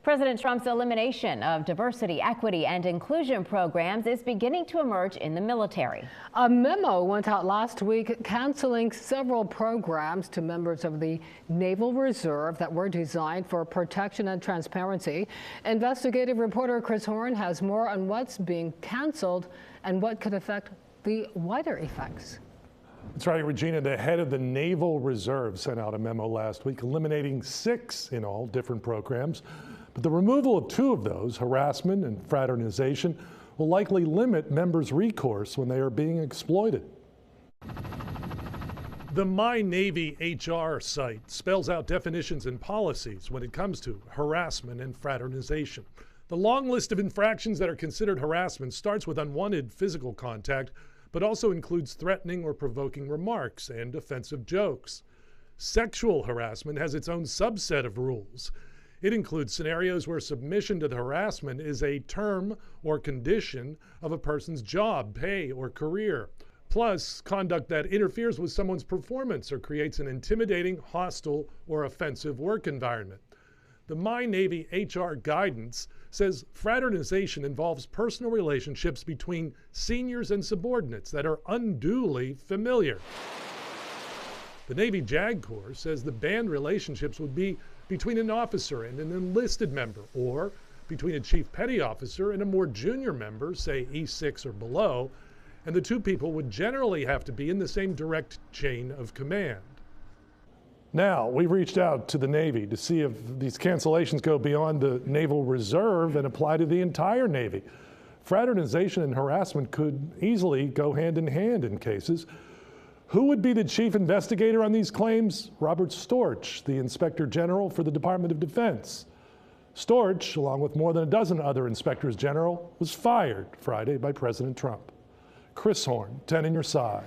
President Trump's elimination of diversity, equity, and inclusion programs is beginning to emerge in the military. A memo went out last week canceling several programs to members of the Naval Reserve that were designed for protection and transparency. Investigative reporter Chris Horn has more on what's being canceled and what could affect the wider effects. That's right, Regina. The head of the Naval Reserve sent out a memo last week eliminating 6 in all different programs. But the removal of 2 of those, harassment and fraternization, will likely limit members' recourse when they are being exploited. The My Navy HR site spells out definitions and policies when it comes to harassment and fraternization. The long list of infractions that are considered harassment starts with unwanted physical contact, but also includes threatening or provoking remarks and offensive jokes. Sexual harassment has its own subset of rules. It includes scenarios where submission to the harassment is a term or condition of a person's job, pay, or career. Plus, conduct that interferes with someone's performance or creates an intimidating, hostile, or offensive work environment. The My Navy HR guidance says fraternization involves personal relationships between seniors and subordinates that are unduly familiar. The Navy JAG Corps says the banned relationships would be between an officer and an enlisted member, or between a chief petty officer and a more junior member, say E6 or below, and the 2 people would generally have to be in the same direct chain of command. Now, we've reached out to the Navy to see if these cancellations go beyond the Naval Reserve and apply to the entire Navy. Fraternization and harassment could easily go hand in hand in cases. Who would be the chief investigator on these claims? Robert Storch, the Inspector General for the Department of Defense. Storch, along with more than a dozen other inspectors general, was fired Friday by President Trump. Chris Horn, 10 on your side.